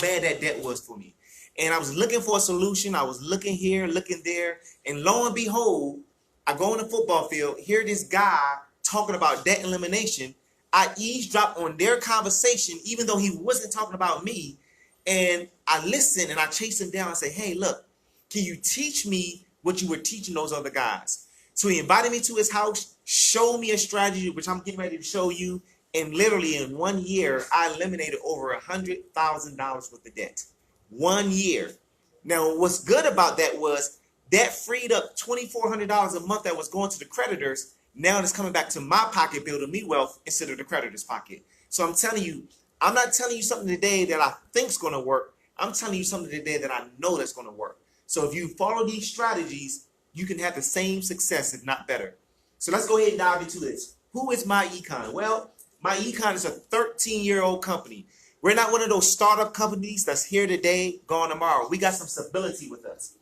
bad that debt was for me. And I was looking for a solution. I was looking here, looking there. And lo and behold, I go on the football field, hear this guy talking about debt elimination. I eavesdrop on their conversation, even though he wasn't talking about me. And I listen and I chase him down and say, hey, look, can you teach me what you were teaching those other guys? So he invited me to his house, showed me a strategy, which I'm getting ready to show you. And literally in 1 year, I eliminated over $100,000 worth of debt. 1 year. Now, what's good about that was that freed up $2,400 a month that was going to the creditors. Now it's coming back to my pocket, building me wealth instead of the creditor's pocket. So I'm telling you, I'm not telling you something today that I think's going to work. I'm telling you something today that I know that's going to work. So if you follow these strategies, you can have the same success, if not better. So let's go ahead and dive into this. Who is My Econ? Well, My Econ is a 13-year-old company. We're not one of those startup companies that's here today, gone tomorrow. We got some stability with us.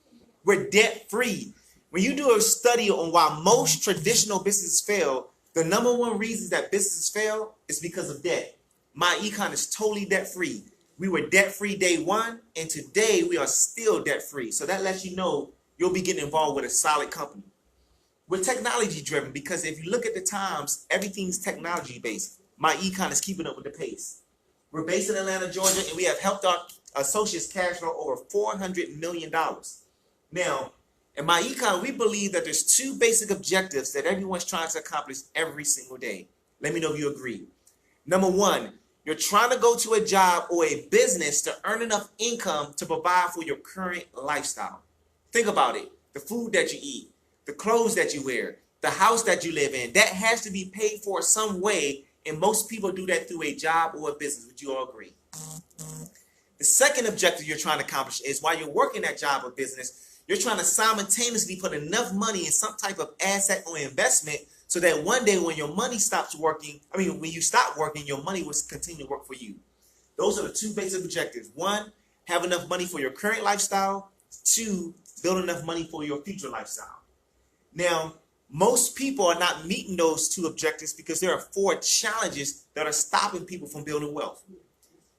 We're debt-free. When you do a study on why most traditional businesses fail, the number one reason that businesses fail is because of debt. My Econ is totally debt-free. We were debt-free day one, and today we are still debt-free. So that lets you know you'll be getting involved with a solid company. We're technology-driven because if you look at the times, everything's technology-based. My Econ is keeping up with the pace. We're based in Atlanta, Georgia, and we have helped our associates cash flow over $400 million. Now, in My Econ, we believe that there's two basic objectives that everyone's trying to accomplish every single day. Let me know if you agree. Number one, you're trying to go to a job or a business to earn enough income to provide for your current lifestyle. Think about it. The food that you eat, the clothes that you wear, the house that you live in, that has to be paid for some way. And most people do that through a job or a business. Would you all agree? The second objective you're trying to accomplish is while you're working that job or business, you're trying to simultaneously put enough money in some type of asset or investment so that one day when your money stops working, when you stop working, your money will continue to work for you. Those are the two basic objectives. One, have enough money for your current lifestyle. Two, build enough money for your future lifestyle. Now, most people are not meeting those two objectives because there are 4 challenges that are stopping people from building wealth.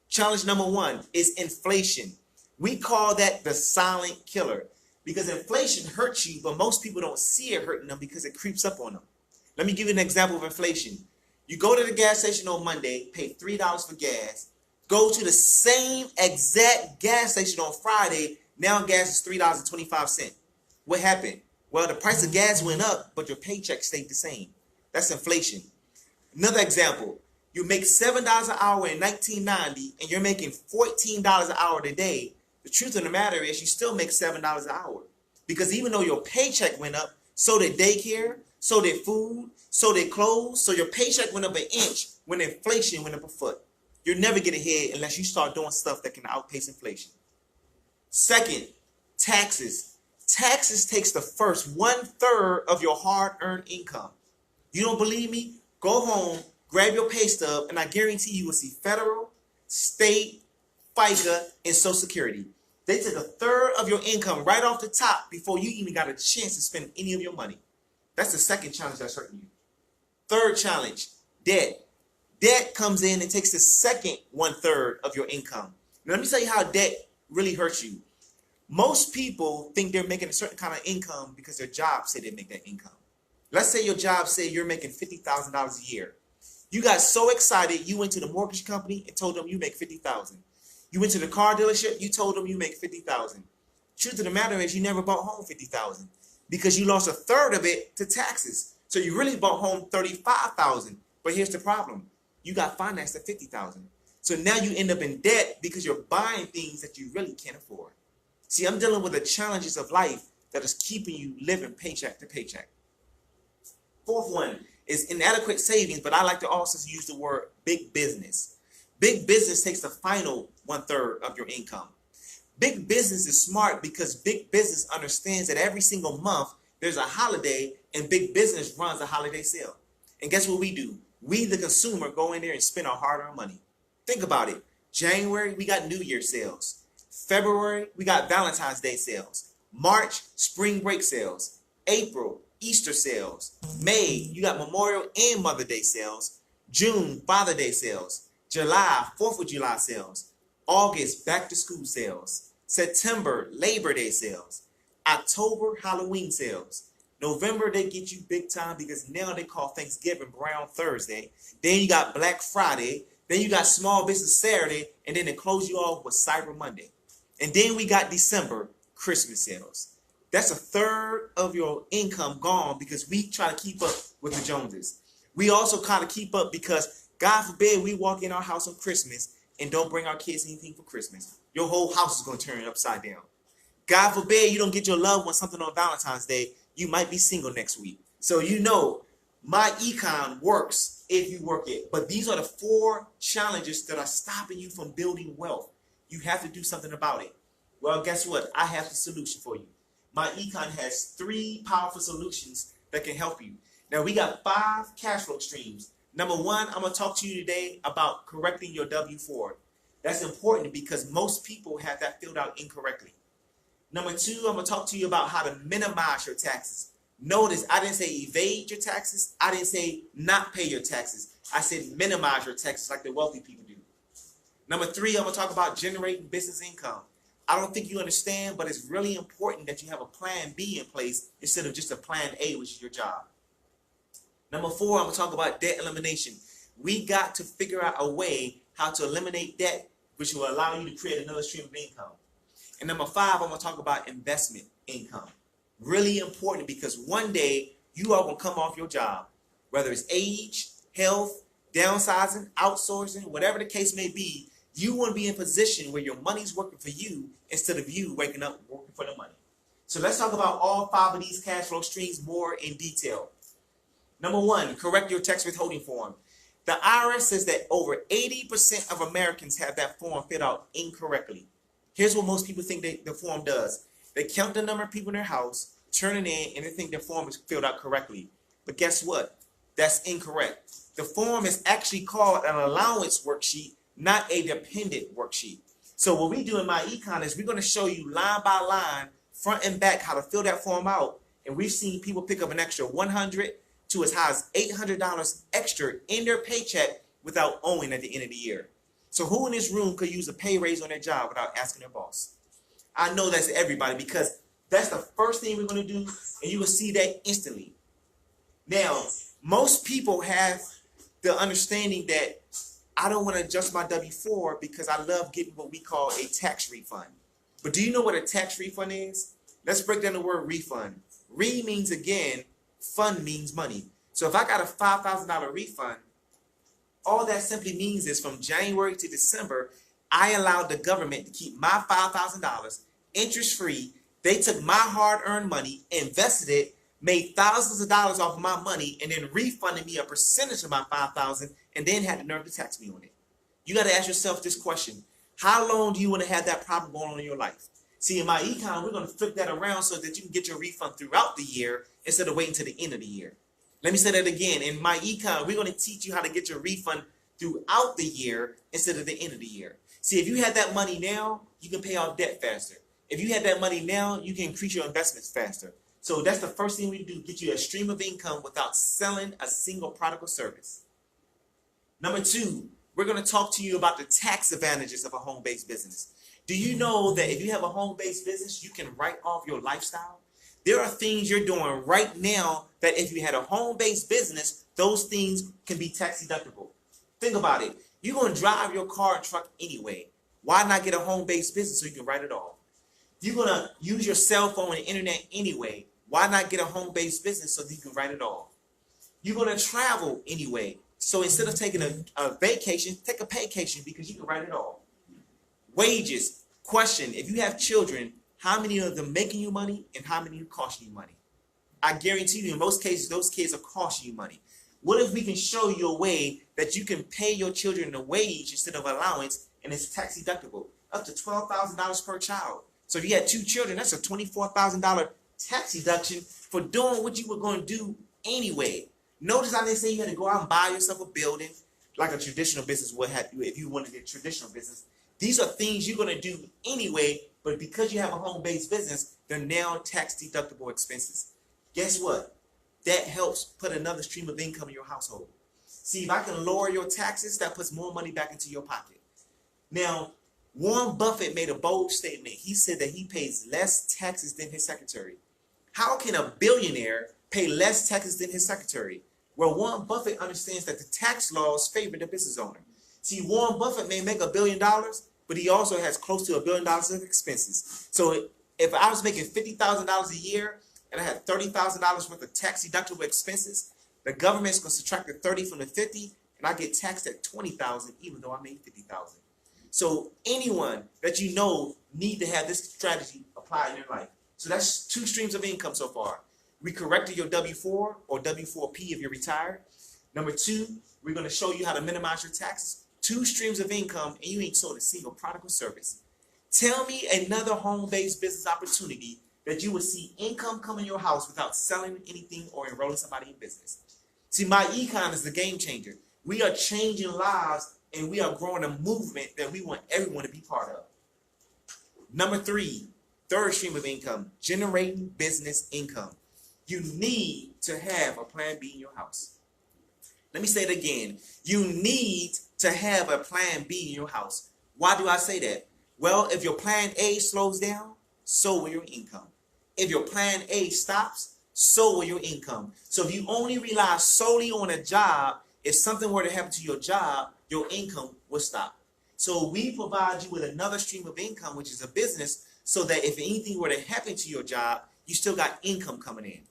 Challenge number 1 is inflation. We call that the silent killer because inflation hurts you, but most people don't see it hurting them because it creeps up on them. Let me give you an example of inflation. You go to the gas station on Monday, pay $3 for gas, go to the same exact gas station on Friday, now gas is $3.25. What happened? Well, the price of gas went up, but your paycheck stayed the same. That's inflation. Another example, you make $7 an hour in 1990 and you're making $14 an hour today. The truth of the matter is you still make $7 an hour because even though your paycheck went up, so did daycare, so did food, so did clothes. So your paycheck went up an inch when inflation went up a foot. You'll never get ahead unless you start doing stuff that can outpace inflation. Second, taxes. Taxes takes the first 1/3 of your hard-earned income. You don't believe me? Go home, grab your pay stub, and I guarantee you will see federal, state, FICA, and Social Security. They took 1/3 of your income right off the top before you even got a chance to spend any of your money. That's the second challenge that's hurting you. Third challenge, debt. Debt comes in and takes the second 1/3 of your income. Now, let me tell you how debt really hurts you. Most people think they're making a certain kind of income because their job say they make that income. Let's say your job say you're making $50,000 a year. You got so excited, you went to the mortgage company and told them you make $50,000. You went to the car dealership, you told them you make $50,000. Truth of the matter is you never bought home $50,000 because you lost 1/3 of it to taxes. So you really bought home $35,000. But here's the problem. You got financed at $50,000. So now you end up in debt because you're buying things that you really can't afford. See, I'm dealing with the challenges of life that is keeping you living paycheck to paycheck. Fourth one is inadequate savings, but I like to also use the word big business. Big business takes the final 1/3 of your income. Big business is smart because big business understands that every single month there's a holiday and big business runs a holiday sale. And guess what we do? We, the consumer, go in there and spend our hard-earned money. Think about it. January, we got New Year sales. February, we got Valentine's Day sales. March, spring break sales. April, Easter sales. May, you got Memorial and Mother Day sales. June, Father Day sales. July, 4th of July sales. August, back to school sales. September, Labor Day sales. October, Halloween sales. November, they get you big time because now they call Thanksgiving Brown Thursday. Then you got Black Friday. Then you got Small Business Saturday. And then they close you off with Cyber Monday. And then we got December, Christmas sales. That's a third of your income gone because we try to keep up with the Joneses. We also kind of keep up because, God forbid, we walk in our house on Christmas and don't bring our kids anything for Christmas. Your whole house is going to turn upside down. God forbid you don't get your loved one something on Valentine's Day. You might be single next week. So you know, my econ works if you work it. But these are the 4 challenges that are stopping you from building wealth. You have to do something about it. Well, guess what? I have the solution for you. My econ has 3 powerful solutions that can help you. Now, we got 5 cash flow streams. Number 1, I'm going to talk to you today about correcting your W-4. That's important because most people have that filled out incorrectly. Number 2, I'm going to talk to you about how to minimize your taxes. Notice, I didn't say evade your taxes. I didn't say not pay your taxes. I said minimize your taxes like the wealthy people do. Number 3, I'm going to talk about generating business income. I don't think you understand, but it's really important that you have a plan B in place instead of just a plan A, which is your job. Number 4, I'm going to talk about debt elimination. We got to figure out a way how to eliminate debt, which will allow you to create another stream of income. And number 5, I'm going to talk about investment income. Really important because one day you are going to come off your job, whether it's age, health, downsizing, outsourcing, whatever the case may be. You want to be in a position where your money's working for you instead of you waking up working for the money. So let's talk about all 5 of these cash flow streams more in detail. Number 1, correct your tax withholding form. The IRS says that over 80% of Americans have that form filled out incorrectly. Here's what most people think the form does. They count the number of people in their house, turn it in, and they think their form is filled out correctly. But guess what? That's incorrect. The form is actually called an allowance worksheet, not a dependent worksheet. So what we do in my econ is we're going to show you line by line, front and back, how to fill that form out. And we've seen people pick up an extra $100 to as high as $800 extra in their paycheck without owing at the end of the year. So who in this room could use a pay raise on their job without asking their boss? I know that's everybody because that's the first thing we're going to do, and you will see that instantly. Now, most people have the understanding that I don't want to adjust my W-4 because I love getting what we call a tax refund. But do you know what a tax refund is? Let's break down the word refund. Re means again, fund means money. So if I got a $5,000 refund, all that simply means is from January to December, I allowed the government to keep my $5,000 interest-free. They took my hard-earned money, invested it, made thousands of dollars off of my money, and then refunded me a percentage of my $5,000 and then had the nerve to tax me on it. You got to ask yourself this question. How long do you want to have that problem going on in your life? See, in my econ, we're going to flip that around so that you can get your refund throughout the year instead of waiting to the end of the year. Let me say that again. In my econ, we're going to teach you how to get your refund throughout the year instead of the end of the year. See, if you have that money now, you can pay off debt faster. If you have that money now, you can increase your investments faster. So that's the first thing we do, get you a stream of income without selling a single product or service. Number 2, we're going to talk to you about the tax advantages of a home-based business. Do you know that if you have a home-based business, you can write off your lifestyle? There are things you're doing right now that if you had a home-based business, those things can be tax deductible. Think about it. You're going to drive your car and truck anyway. Why not get a home-based business so you can write it off? You're going to use your cell phone and internet anyway. Why not get a home-based business so that you can write it off? You're going to travel anyway. So instead of taking a vacation, take a paycation because you can write it off. Wages. Question, if you have children, how many of them making you money and how many are costing you money? I guarantee you in most cases, those kids are costing you money. What if we can show you a way that you can pay your children a wage instead of allowance and it's tax deductible? Up to $12,000 per child. So if you had 2 children, that's a $24,000 tax deduction for doing what you were going to do anyway. Notice I didn't say you had to go out and buy yourself a building like a traditional business would have if you wanted a traditional business. These are things you're going to do anyway, but because you have a home-based business, they're now tax-deductible expenses. Guess what? That helps put another stream of income in your household. See, if I can lower your taxes, that puts more money back into your pocket. Now, Warren Buffett made a bold statement. He said that he pays less taxes than his secretary. How can a billionaire pay less taxes than his secretary? Well, Warren Buffett understands that the tax laws favor the business owner. See, Warren Buffett may make $1 billion, but he also has close to $1 billion of expenses. So if I was making $50,000 a year and I had $30,000 worth of tax deductible expenses, the government's going to subtract the 30 from the 50, and I get taxed at 20,000, even though I made 50,000. So anyone that you know need to have this strategy applied in your life. So that's 2 streams of income so far. We corrected your W-4 or W-4P if you're retired. Number 2, we're going to show you how to minimize your taxes. 2 streams of income, and you ain't sold a single product or service. Tell me another home-based business opportunity that you would see income come in your house without selling anything or enrolling somebody in business. See, my Econ is the game changer. We are changing lives, and we are growing a movement that we want everyone to be part of. Number 3, third stream of income, generating business income. You need to have a plan B in your house. Let me say it again. You need to have a plan B in your house. Why do I say that? Well, if your plan A slows down, so will your income. If your plan A stops, so will your income. So if you only rely solely on a job, if something were to happen to your job, your income will stop. So we provide you with another stream of income, which is a business, so that if anything were to happen to your job, you still got income coming in.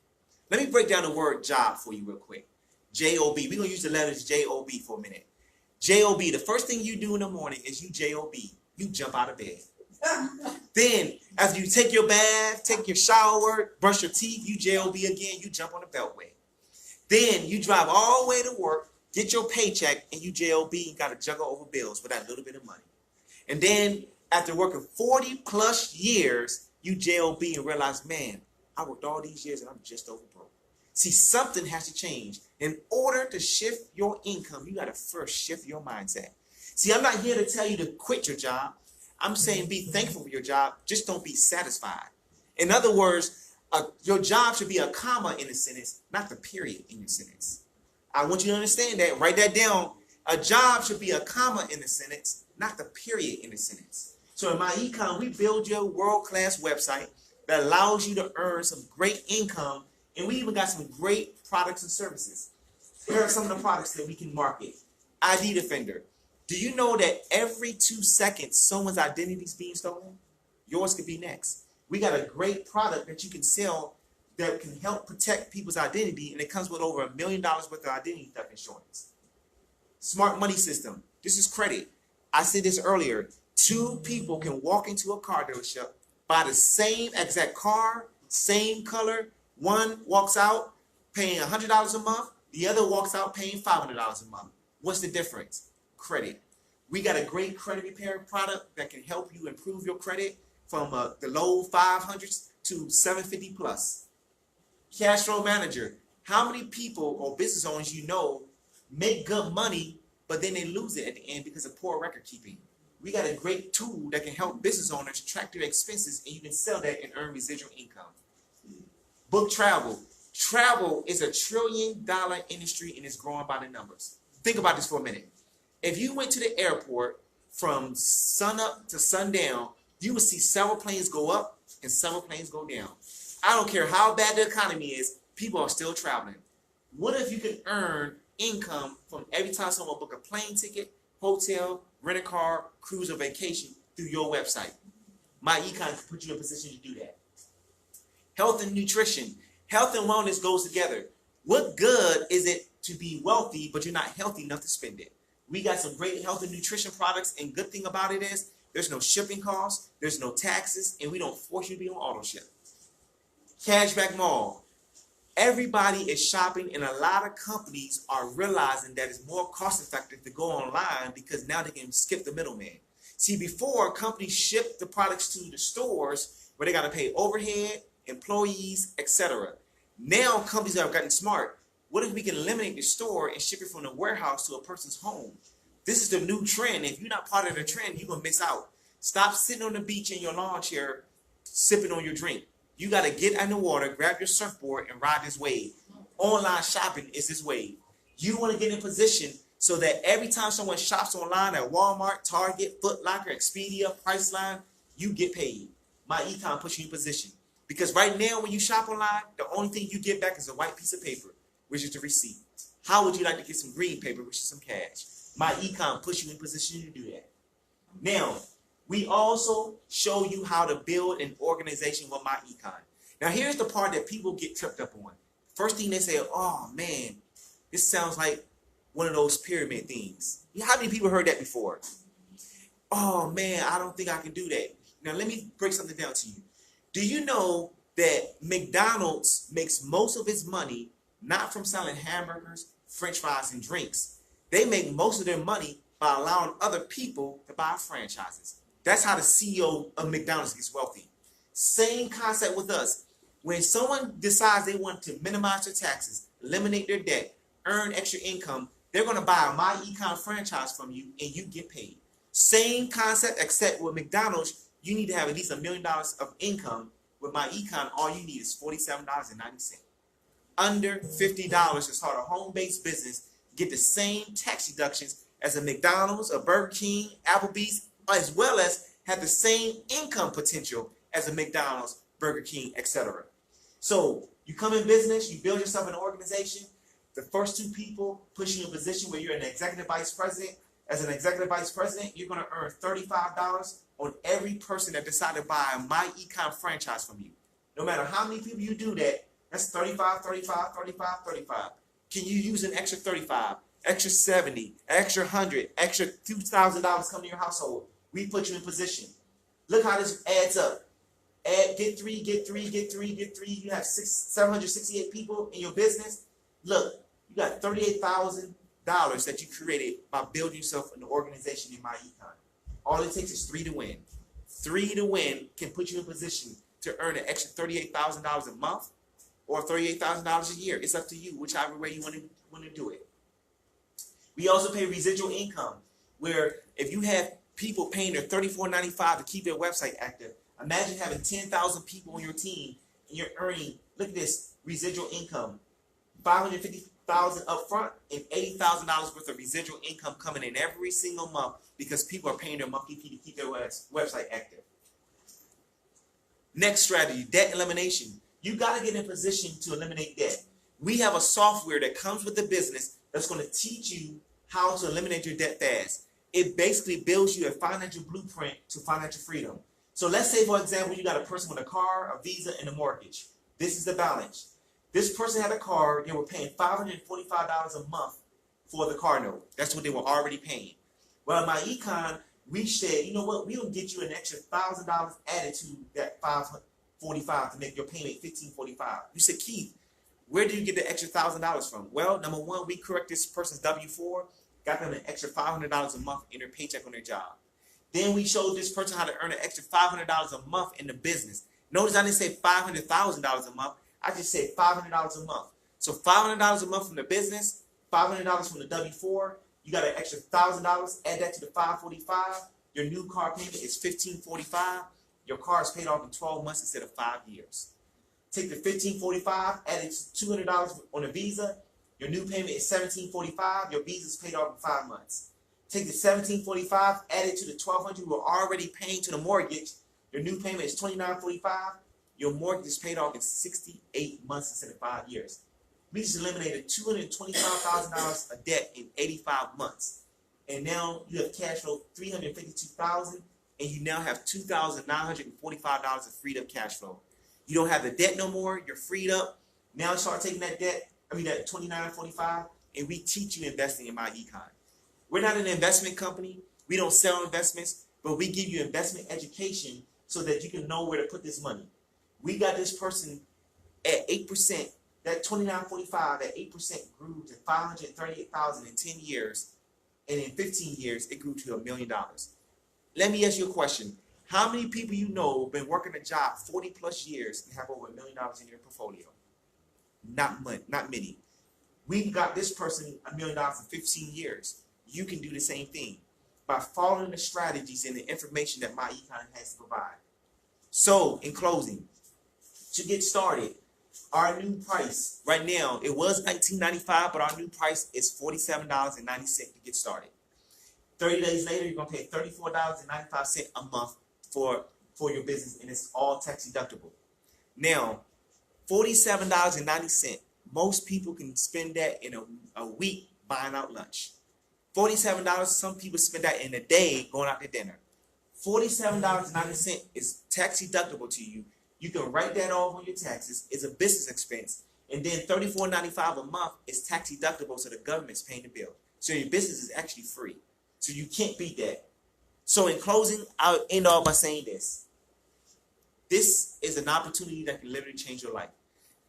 Let me break down the word job for you real quick. J-O-B. We're going to use the letters J-O-B for a minute. J-O-B, the first thing you do in the morning is you J-O-B. You jump out of bed. Then, after you take your bath, take your shower, brush your teeth, you J-O-B again, you jump on the beltway. Then, you drive all the way to work, get your paycheck, and you J-O-B and got to juggle over bills with that little bit of money. And then, after working 40 plus years, you J-O-B and realize, man, I worked all these years and I'm just over broke. See, something has to change. In order to shift your income, you got to first shift your mindset. See, I'm not here to tell you to quit your job. I'm saying be thankful for your job. Just don't be satisfied. In other words, your job should be a comma in a sentence, not the period in your sentence. I want you to understand that. Write that down. A job should be a comma in a sentence, not the period in a sentence. So in my Econ, we build you a world-class website that allows you to earn some great income, and we even got some great products and services. Here are some of the products that we can market. ID Defender. Do you know that every 2 seconds someone's identity is being stolen? Yours could be next. We got a great product that you can sell that can help protect people's identity, and it comes with over $1 million worth of identity theft insurance. Smart Money System. This is credit. I said this earlier. 2 people can walk into a car dealership, buy the same exact car, same color. One walks out paying $100 a month. The other walks out paying $500 a month. What's the difference? Credit. We got a great credit repair product that can help you improve your credit from the low 500s to 750 plus. Cash Flow Manager. How many people or business owners you know make good money, but then they lose it at the end because of poor record keeping? We got a great tool that can help business owners track their expenses, and you can sell that and earn residual income. Book Travel. Travel is a $1 trillion industry, and it's growing by the numbers. Think about this for a minute. If you went to the airport from sun up to sundown, you would see several planes go up and several planes go down. I don't care how bad the economy is, people are still traveling. What if you could earn income from every time someone book a plane ticket, hotel, rent a car, cruise, or vacation through your website? My Econ can put you in a position to do that. Health and nutrition. Health and wellness goes together. What good is it to be wealthy, but you're not healthy enough to spend it? We got some great health and nutrition products, and good thing about it is there's no shipping costs, there's no taxes, and we don't force you to be on auto ship. Cashback Mall. Everybody is shopping, and a lot of companies are realizing that it's more cost effective to go online because now they can skip the middleman. See, before, companies shipped the products to the stores where they got to pay overhead, employees, etc. Now companies have gotten smart. What if we can eliminate the store and ship it from the warehouse to a person's home? This is the new trend. If you're not part of the trend, you're going to miss out. Stop sitting on the beach in your lawn chair, sipping on your drink. You got to get in the water, grab your surfboard, and ride this wave. Online shopping is this wave. You want to get in position so that every time someone shops online at Walmart, Target, Foot Locker, Expedia, Priceline, you get paid. My Econ puts you in position. Because right now when you shop online, the only thing you get back is a white piece of paper, which is the receipt. How would you like to get some green paper, which is some cash? My Econ puts you in position to do that. Now, we also show you how to build an organization with My Econ. Now, here's the part that people get tripped up on. First thing they say, oh man, this sounds like one of those pyramid things. How many people heard that before? Oh man, I don't think I can do that. Now, let me break something down to you. Do you know that McDonald's makes most of its money not from selling hamburgers, French fries, and drinks? They make most of their money by allowing other people to buy franchises. That's how the CEO of McDonald's gets wealthy. Same concept with us. When someone decides they want to minimize their taxes, eliminate their debt, earn extra income, they're going to buy a My Econ franchise from you and you get paid. Same concept, except with McDonald's, you need to have at least $1 million of income. With My Econ, all you need is $47.90. Under $50 to start a home-based business, get the same tax deductions as a McDonald's, a Burger King, Applebee's, as well as have the same income potential as a McDonald's, Burger King, etc. So you come in business, you build yourself an organization. The first two people push you in a position where you're an executive vice president. As an executive vice president, you're going to earn $35 on every person that decided to buy a My Econ franchise from you. No matter how many people you do that, that's 35, 35, 35, 35. Can you use an extra 35, extra 70, extra 100, extra $2,000 come to your household? We put you in position. Look how this adds up. Get three, get three, get three, get three. You have 768 people in your business. Look, you got $38,000 that you created by building yourself an organization in My Econ. All it takes is 3 to win. 3 to win can put you in position to earn an extra $38,000 a month or $38,000 a year. It's up to you, whichever way you want to do it. We also pay residual income, where if you have people paying their $34.95 to keep their website active, imagine having 10,000 people on your team and you're earning, look at this, residual income, $550,000 up front and $80,000 worth of residual income coming in every single month because people are paying their monthly fee to keep their website active. Next strategy, debt elimination. You got to get in position to eliminate debt. We have a software that comes with the business that's going to teach you how to eliminate your debt fast. It basically builds you a financial blueprint to financial freedom. So let's say, for example, you got a person with a car, a Visa, and a mortgage. This is the balance. This person had a car. They were paying $545 a month for the car note. That's what they were already paying. Well, in My Econ, we said, you know what? We'll get you an extra $1,000 added to that $545 to make your payment $1,545. You said, Keith, where do you get the extra $1,000 from? Well, number one, we correct this person's W-4, got them an extra $500 a month in their paycheck on their job. Then we showed this person how to earn an extra $500 a month in the business. Notice I didn't say $500,000 a month. I just said $500 a month. So $500 a month from the business, $500 from the W-4. You got an extra $1,000. Add that to the $545. Your new car payment is $1,545. Your car is paid off in 12 months instead of 5 years. Take the $1,545, add it to $200 on a Visa. Your new payment is $1,745. Your Visa is paid off in 5 months. Take the $1,745, add it to the $1,200 you were already paying to the mortgage. Your new payment is $2,945. Your mortgage is paid off in 68 months instead of 5 years. We just eliminated $225,000 of debt in 85 months. And now you have cash flow $352,000, and you now have $2,945 of freed up cash flow. You don't have the debt no more. You're freed up. Now start taking that debt, that $2,945, and we teach you investing in My Econ. We're not an investment company. We don't sell investments, but we give you investment education so that you can know where to put this money. We got this person at 8%. That $2,945 at 8% grew to $538,000 in 10 years, and in 15 years it grew to $1 million. Let me ask you a question. How many people you know been working a job 40 plus years and have over $1 million in your portfolio? Not many. We got this person $1 million in 15 years. You can do the same thing by following the strategies and the information that My Econ has to provide. So, in closing, to get started, Our new price right now, it was $19.95, but our new price is $47.90 to get started. 30 days later, you're gonna pay $34.95 a month for your business, and it's all tax deductible. Now, $47.90. Most people can spend that in a week buying out lunch. $47, some people spend that in a day going out to dinner. $47.90 is tax deductible to you. You can write that off on your taxes. It's a business expense. And then $34.95 a month is tax deductible, so the government's paying the bill. So your business is actually free. So you can't beat that. So in closing, I'll end off by saying this. This is an opportunity that can literally change your life.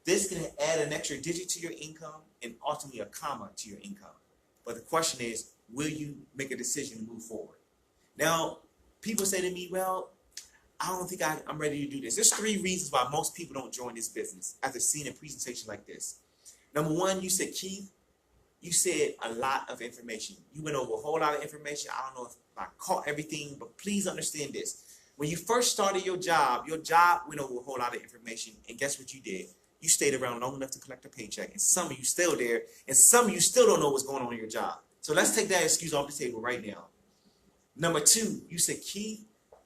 This can add an extra digit to your income and ultimately a comma to your income. But the question is, will you make a decision to move forward? Now, people say to me, well, I don't think I'm ready to do this. There's 3 reasons why most people don't join this business after seeing a presentation like this. Number 1, you said, Keith, you said a lot of information. You went over a whole lot of information. I don't know if I caught everything, but please understand this. When you first started your job went over a whole lot of information, and guess what you did? You stayed around long enough to collect a paycheck, and some of you still there, and some of you still don't know what's going on in your job. So let's take that excuse off the table right now. Number 2, you said, Keith,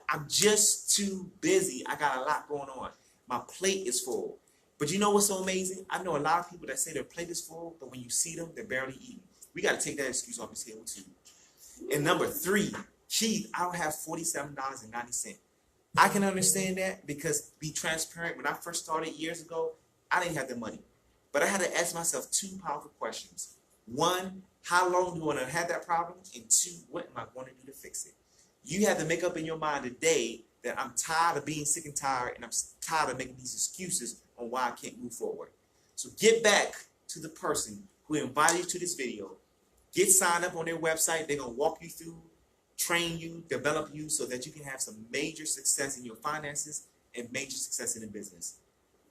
I'm just too busy. I got a lot going on. My plate is full. But you know what's so amazing? I know a lot of people that say their plate is full, but when you see them, they're barely eating. We got to take that excuse off the table too. And number 3, Keith, I don't have $47.90. I can understand that because, be transparent, when I first started years ago, I didn't have the money. But I had to ask myself 2 powerful questions. 1, how long do I want to have that problem? And 2, what am I going to do to fix it? You have to make up in your mind today that I'm tired of being sick and tired, and I'm tired of making these excuses on why I can't move forward. So get back to the person who invited you to this video. Get signed up on their website. They're going to walk you through, train you, develop you so that you can have some major success in your finances and major success in the business.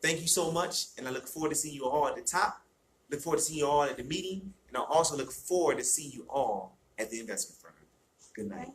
Thank you so much, and I look forward to seeing you all at the top. Look forward to seeing you all at the meeting, and I also look forward to seeing you all at the investment firm. Good night.